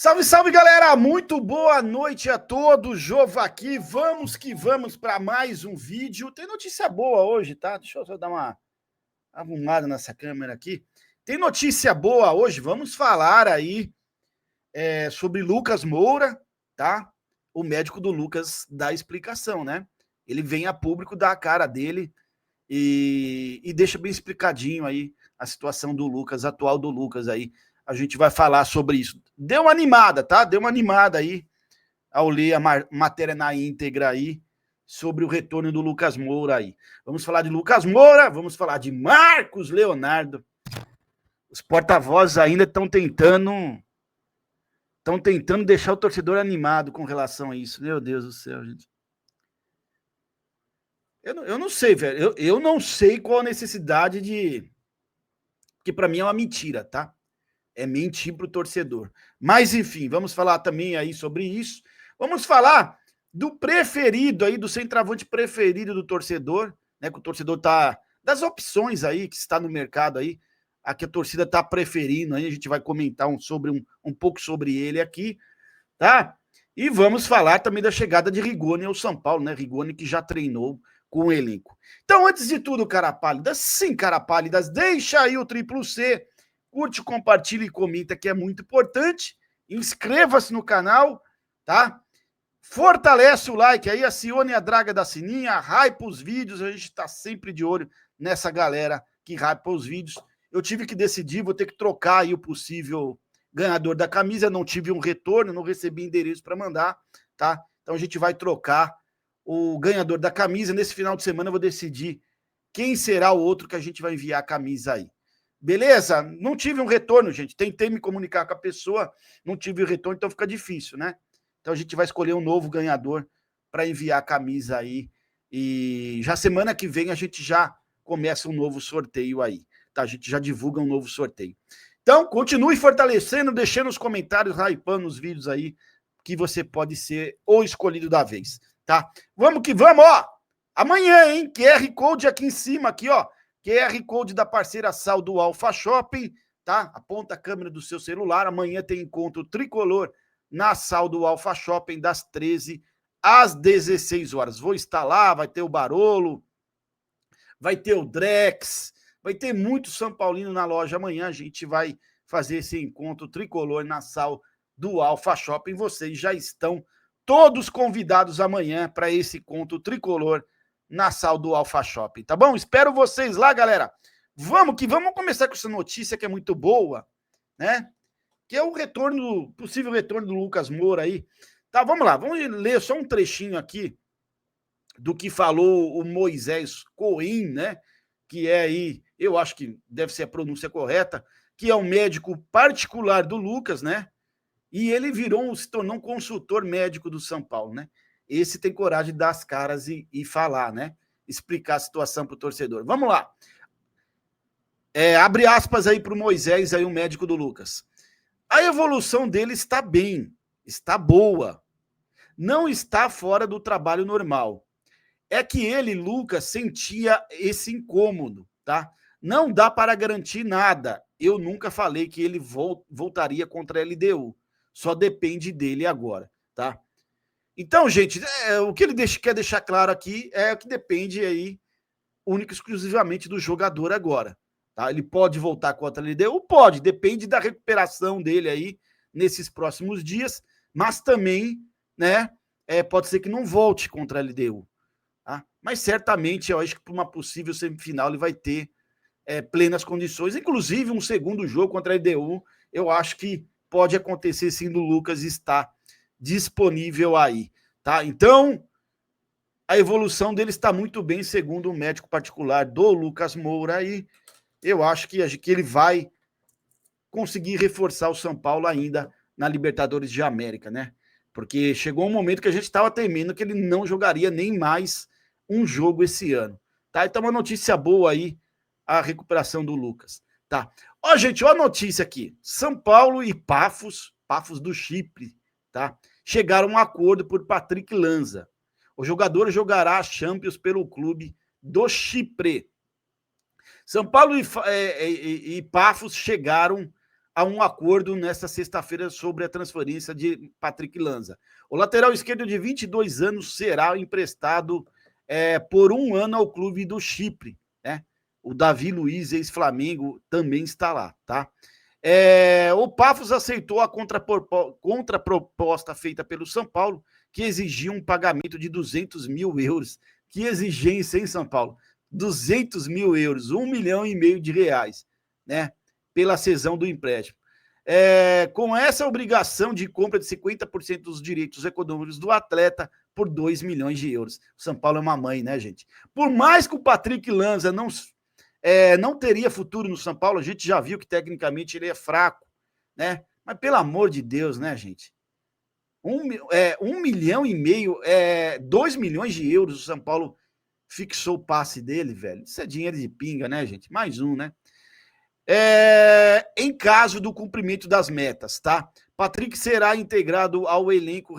Salve, salve, galera! Muito boa noite a todos. Jova aqui. Vamos que vamos para mais um vídeo. Tem notícia boa hoje, tá? Deixa eu só dar uma arrumada nessa câmera aqui. Tem notícia boa hoje. Vamos falar aí sobre Lucas Moura, tá? O médico do Lucas dá explicação, né? Ele vem a público, dá a cara dele e deixa bem explicadinho aí a situação do Lucas, atual do Lucas aí. A gente vai falar sobre isso. Deu uma animada, tá? Deu uma animada aí ao ler a matéria na íntegra aí sobre o retorno do Lucas Moura aí. Vamos falar de Lucas Moura, vamos falar de Marcos Leonardo. Os porta-vozes ainda estão tentando deixar o torcedor animado com relação a isso. Meu Deus do céu, gente. Eu não sei, velho. Eu não sei qual a necessidade de... Porque para mim é uma mentira, tá? É mentir para o torcedor. Mas, enfim, vamos falar também aí sobre isso. Vamos falar do preferido aí, do centroavante preferido do torcedor, né? Que o torcedor tá... Das opções aí que está no mercado aí, a que a torcida está preferindo aí, a gente vai comentar um pouco sobre ele aqui, tá? E vamos falar também da chegada de Rigoni ao São Paulo, né? Rigoni que já treinou com o elenco. Então, antes de tudo, cara pálidas, sim, cara pálidas, deixa aí o triplo C, curte, compartilha e comenta, que é muito importante. Inscreva-se no canal, tá? Fortalece o like aí, acione a draga da sininha, hype os vídeos, a gente tá sempre de olho nessa galera que hype os vídeos. Eu tive que decidir, vou ter que trocar aí o possível ganhador da camisa, não tive um retorno, não recebi endereço para mandar, tá? Então a gente vai trocar o ganhador da camisa. Nesse final de semana eu vou decidir quem será o outro que a gente vai enviar a camisa aí. Beleza? Não tive um retorno, gente. Tentei me comunicar com a pessoa, não tive o retorno, então fica difícil, né? Então a gente vai escolher um novo ganhador para enviar a camisa aí. E já semana que vem a gente já começa um novo sorteio aí, tá? A gente já divulga um novo sorteio. Então, continue fortalecendo, deixando os comentários, hypando os vídeos aí, que você pode ser o escolhido da vez, tá? Vamos que vamos, ó! Amanhã, hein? QR Code aqui em cima, aqui, ó. QR Code da parceira Sal do Alfa Shopping, tá? Aponta a câmera do seu celular. Amanhã tem encontro tricolor na Sal do Alfa Shopping, das 13 às 16 horas. Vou estar lá, vai ter o Barolo, vai ter o Drex, vai ter muito São Paulino na loja amanhã. A gente vai fazer esse encontro tricolor na Sal do Alfa Shopping. Vocês já estão todos convidados amanhã para esse encontro tricolor na Sal do Alfa Shopping, tá bom? Espero vocês lá, galera. Vamos começar com essa notícia que é muito boa, né? Que é o retorno, possível retorno do Lucas Moura aí. Tá, vamos lá, vamos ler só um trechinho aqui do que falou o Moisés Coim, né? Que é aí, eu acho que deve ser a pronúncia correta, que é um médico particular do Lucas, né? E ele se tornou um consultor médico do São Paulo, né? Esse tem coragem de dar as caras e falar, né? Explicar a situação para o torcedor. Vamos lá. Abre aspas aí para o Moisés, aí o médico do Lucas. A evolução dele está bem, está boa. Não está fora do trabalho normal. É que ele, Lucas, sentia esse incômodo, tá? Não dá para garantir nada. Eu nunca falei que ele voltaria contra a LDU. Só depende dele agora, tá? Então, gente, o que ele quer deixar claro aqui é que depende aí única e exclusivamente do jogador agora, tá? Ele pode voltar contra a LDU? Pode, depende da recuperação dele aí nesses próximos dias, mas também, né, pode ser que não volte contra a LDU, tá? Mas certamente, eu acho que para uma possível semifinal ele vai ter plenas condições, inclusive um segundo jogo contra a LDU, eu acho que pode acontecer sim do Lucas estar disponível aí, tá? Então, a evolução dele está muito bem, segundo o médico particular do Lucas Moura, e eu acho que ele vai conseguir reforçar o São Paulo ainda na Libertadores de América, né? Porque chegou um momento que a gente estava temendo que ele não jogaria nem mais um jogo esse ano, tá? Então, uma notícia boa aí, a recuperação do Lucas, tá? Ó, gente, ó a notícia aqui. São Paulo e Paphos do Chipre, tá? Chegaram a um acordo por Patrick Lanza. O jogador jogará a Champions pelo clube do Chipre. São Paulo e Paphos chegaram a um acordo nesta sexta-feira sobre a transferência de Patrick Lanza. O lateral esquerdo de 22 anos será emprestado por 1 ano ao clube do Chipre, né? O Davi Luiz, ex-Flamengo, também está lá, tá? O Pafos aceitou a contraproposta feita pelo São Paulo, que exigia um pagamento de 200 mil euros. Que exigência, hein, São Paulo? 200 mil euros, 1,5 milhão de reais, né? Pela cesão do empréstimo. Com essa obrigação de compra de 50% dos direitos econômicos do atleta por 2 milhões de euros. O São Paulo é uma mãe, né, gente? Por mais que o Patrick Lanza não teria futuro no São Paulo, a gente já viu que tecnicamente ele é fraco, né? Mas pelo amor de Deus, né, gente? 1,5 milhão, 2 milhões de euros o São Paulo fixou o passe dele, velho. Isso é dinheiro de pinga, né, gente? Mais um, né? Em caso do cumprimento das metas, tá? Patrick será integrado ao elenco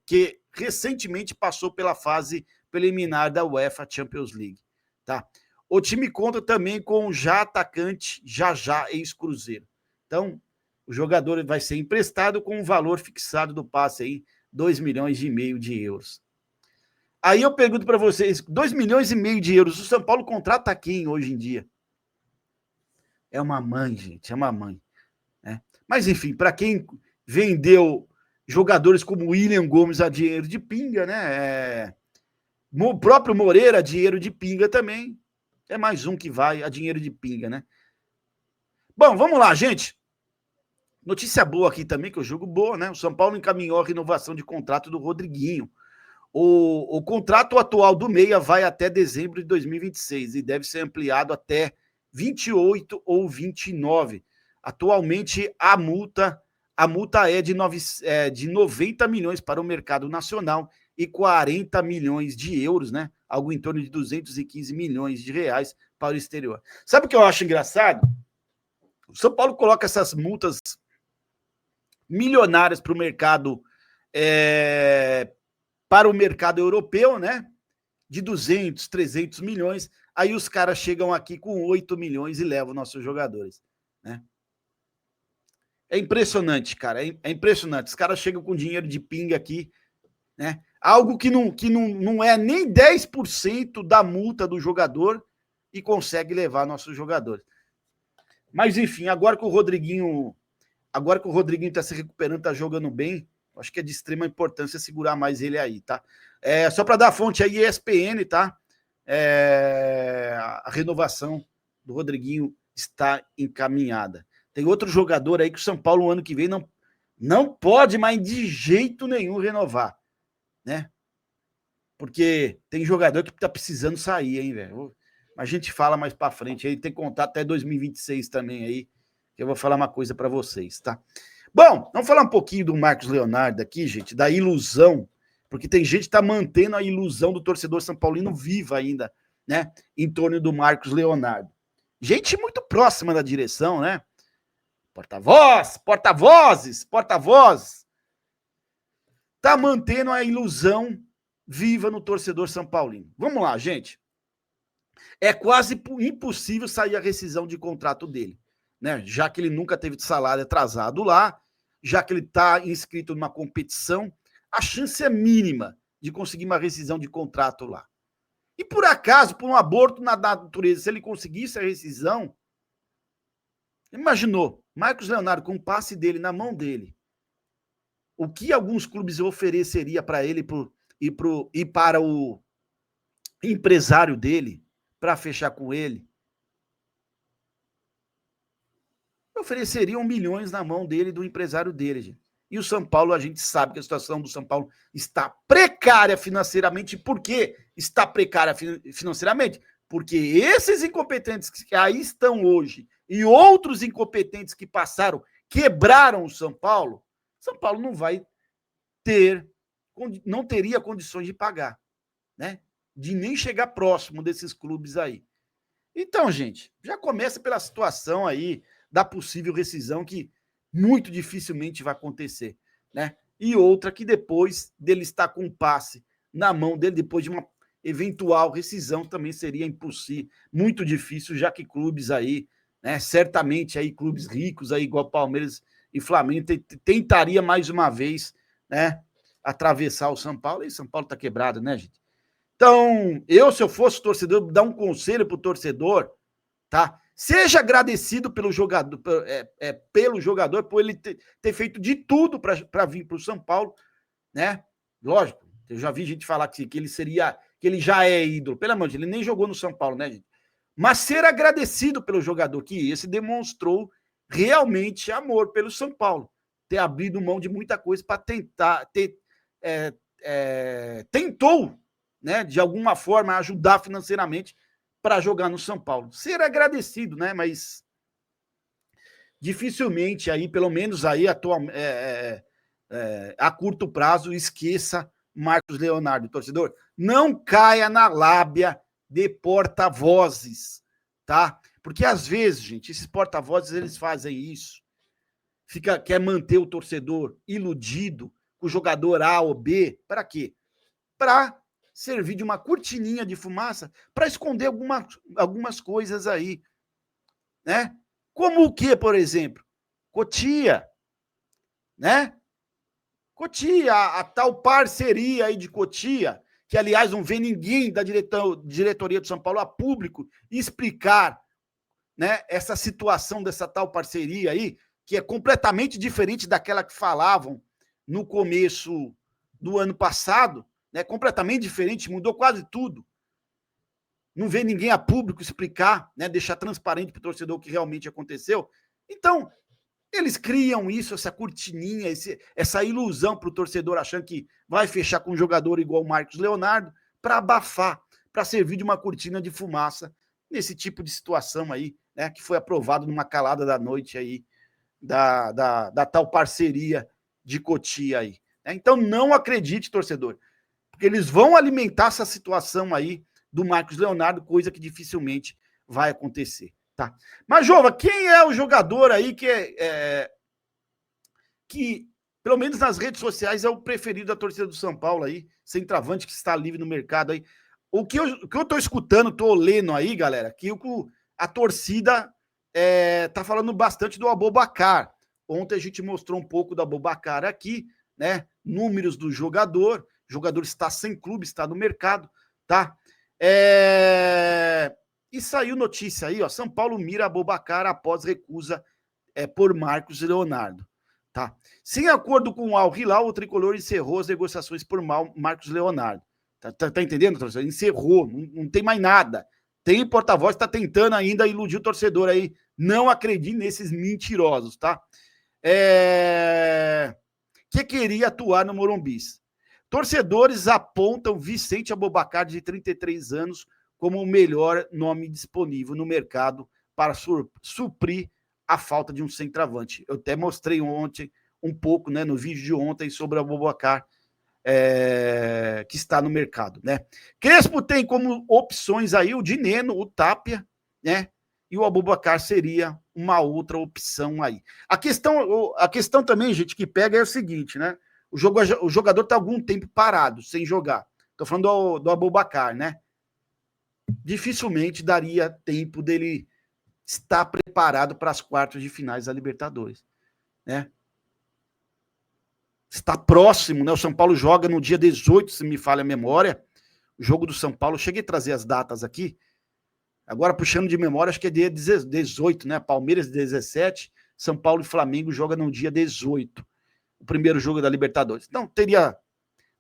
que recentemente passou pela fase preliminar da UEFA Champions League, tá? O time conta também com o atacante Jajá, ex-Cruzeiro. Então, o jogador vai ser emprestado com um valor fixado do passe aí, 2,5 milhões de euros. Aí eu pergunto para vocês, 2,5 milhões de euros, o São Paulo contrata quem hoje em dia? É uma mãe, gente, é uma mãe, né? Mas, enfim, para quem vendeu jogadores como William Gomes a dinheiro de pinga, né? O próprio Moreira, dinheiro de pinga também. É mais um que vai a dinheiro de pinga, né? Bom, vamos lá, gente. Notícia boa aqui também, que eu jogo boa, né? O São Paulo encaminhou a renovação de contrato do Rodriguinho. O contrato atual do Meia vai até dezembro de 2026 e deve ser ampliado até 28 ou 29. Atualmente, a multa é de 90 milhões para o mercado nacional e 40 milhões de euros, né? Algo em torno de 215 milhões de reais para o exterior. Sabe o que eu acho engraçado? O São Paulo coloca essas multas milionárias para o mercado europeu, né? De 200, 300 milhões. Aí os caras chegam aqui com 8 milhões e levam nossos jogadores, né? É impressionante, cara. É impressionante. Os caras chegam com dinheiro de pinga aqui, né? Algo que não é nem 10% da multa do jogador e consegue levar nossos jogadores. Mas, enfim, agora que o Rodriguinho está se recuperando, está jogando bem, acho que é de extrema importância segurar mais ele aí, tá? Só para dar a fonte aí, ESPN, tá? A renovação do Rodriguinho está encaminhada. Tem outro jogador aí que o São Paulo, ano que vem, não pode mais de jeito nenhum renovar, né? Porque tem jogador que tá precisando sair, hein, velho? A gente fala mais para frente, aí tem contato até 2026 também aí, que eu vou falar uma coisa para vocês, tá? Bom, vamos falar um pouquinho do Marcos Leonardo aqui, gente, da ilusão, porque tem gente que tá mantendo a ilusão do torcedor são paulino viva ainda, né, em torno do Marcos Leonardo. Gente muito próxima da direção, né? Porta-vozes, tá mantendo a ilusão viva no torcedor são paulino. Vamos lá, gente. É quase impossível sair a rescisão de contrato dele, né? Já que ele nunca teve salário atrasado lá, já que ele está inscrito numa competição, a chance é mínima de conseguir uma rescisão de contrato lá. E por acaso, por um aborto na natureza, se ele conseguisse a rescisão, imaginou, Marcos Leonardo com o passe dele na mão dele, o que alguns clubes ofereceria para ele e para o empresário dele, para fechar com ele? Ofereceriam milhões na mão dele, do empresário dele, gente. E o São Paulo, a gente sabe que a situação do São Paulo está precária financeiramente. Por que está precária financeiramente? Porque esses incompetentes que aí estão hoje e outros incompetentes que passaram, quebraram o São Paulo não teria condições de pagar, né? De nem chegar próximo desses clubes aí. Então, gente, já começa pela situação aí da possível rescisão, que muito dificilmente vai acontecer, né? E outra que depois dele estar com um passe na mão dele, depois de uma eventual rescisão, também seria impossível, muito difícil, já que clubes aí né? Certamente aí clubes ricos, aí, igual Palmeiras e Flamengo, tentaria mais uma vez, né, atravessar o São Paulo, e São Paulo está quebrado, né, gente? Então, se eu fosse torcedor, dar um conselho para o torcedor, tá? Seja agradecido pelo jogador, pelo jogador, por ele ter feito de tudo para vir para o São Paulo, né? Lógico, eu já vi gente falar que ele já é ídolo. Pelo amor de Deus, ele nem jogou no São Paulo, né, gente? Mas ser agradecido pelo jogador, que esse demonstrou realmente amor pelo São Paulo, ter abrido mão de muita coisa para tentar, tentou, né, de alguma forma, ajudar financeiramente para jogar no São Paulo. Ser agradecido, né? Mas dificilmente aí, pelo menos aí a curto prazo, esqueça Marcos Leonardo, torcedor. Não caia na lábia de porta-vozes, tá? Porque às vezes, gente, esses porta-vozes, eles fazem isso. Quer manter o torcedor iludido com o jogador A ou B. Para quê? Para servir de uma cortininha de fumaça para esconder algumas coisas aí, né? Como o que, por exemplo? Cotia, né? Cotia, a tal parceria aí de Cotia, que, aliás, não vê ninguém da diretoria do São Paulo a público explicar, né, essa situação dessa tal parceria aí, que é completamente diferente daquela que falavam no começo do ano passado, né, completamente diferente, mudou quase tudo. Não vê ninguém a público explicar, né, deixar transparente para o torcedor o que realmente aconteceu. Então, eles criam isso, essa cortininha, essa ilusão para o torcedor, achando que vai fechar com um jogador igual o Marcos Leonardo, para abafar, para servir de uma cortina de fumaça nesse tipo de situação aí, né, que foi aprovado numa calada da noite aí, da tal parceria de Cotia aí. Então, não acredite, torcedor, porque eles vão alimentar essa situação aí do Marcos Leonardo, coisa que dificilmente vai acontecer. Tá. Mas, Jova, quem é o jogador aí que, pelo menos nas redes sociais, é o preferido da torcida do São Paulo aí, centroavante que está livre no mercado aí? O que eu tô escutando, tô lendo aí, galera, que a torcida tá falando bastante do Aboubakar. Ontem a gente mostrou um pouco do Aboubakar aqui, né? Números do jogador. O jogador está sem clube, está no mercado, tá? E saiu notícia aí, ó. São Paulo mira Aboubakar após recusa por Marcos Leonardo. Tá? Sem acordo com o Al Hilal, o tricolor encerrou as negociações por Marcos Leonardo. Tá entendendo, torcedor? Encerrou, não tem mais nada. Tem porta-voz que tá tentando ainda iludir o torcedor aí. Não acredite nesses mentirosos, tá? Que queria atuar no Morumbi. Torcedores apontam Vicente Aboubakar, de 33 anos, como o melhor nome disponível no mercado para suprir a falta de um centroavante. Eu até mostrei ontem um pouco, né, no vídeo de ontem, sobre o Aboubakar, que está no mercado, né? Crespo tem como opções aí o Dineno, o Tapia, né? E o Aboubakar seria uma outra opção aí. A questão também, gente, que pega é o seguinte, né? O jogador está algum tempo parado, sem jogar. Estou falando do Aboubakar, né? Dificilmente daria tempo dele estar preparado para as quartas de finais da Libertadores, né? Está próximo, né? O São Paulo joga no dia 18, se me falha a memória. O jogo do São Paulo, cheguei a trazer as datas aqui. Agora, puxando de memória, acho que é dia 18, né? Palmeiras 17, São Paulo e Flamengo joga no dia 18. O primeiro jogo da Libertadores. Então, teria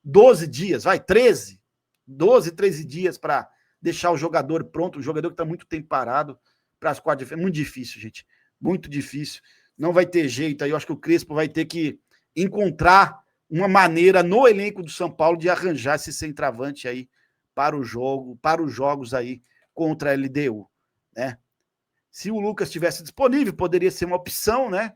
12 dias, 13 dias para deixar o jogador pronto, o jogador que está muito tempo parado para as quartas de finais. Muito difícil, gente. Muito difícil. Não vai ter jeito aí. Eu acho que o Crespo vai ter que encontrar uma maneira no elenco do São Paulo de arranjar esse centroavante aí para o jogo, para os jogos aí contra a LDU, né? Se o Lucas estivesse disponível, poderia ser uma opção, né?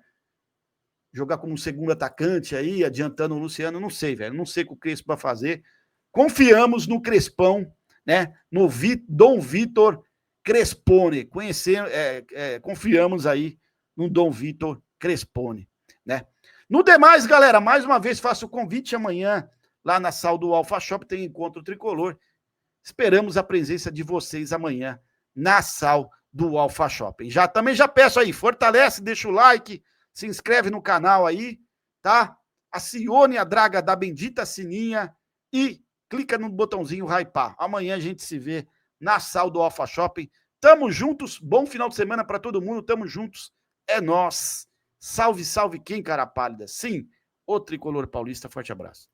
Jogar como um segundo atacante aí, adiantando o Luciano, não sei, velho. Não sei o que o Crespo vai fazer. Confiamos no Crespão, né? No Dom Vitor Crespone. Confiamos aí no Dom Vitor Crespone, né? No demais, galera, mais uma vez faço o convite amanhã, lá na sala do Alfa Shop, tem encontro tricolor. Esperamos a presença de vocês amanhã na sala do Alpha Shopping. Também já peço aí, fortalece, deixa o like, se inscreve no canal aí, tá? Acione a draga da bendita sininha e clica no botãozinho hypar. Amanhã a gente se vê na sala do Alpha Shopping. Tamo juntos, bom final de semana para todo mundo, tamo juntos, é nós. Salve, salve quem, cara pálida? Sim, o Tricolor Paulista, forte abraço.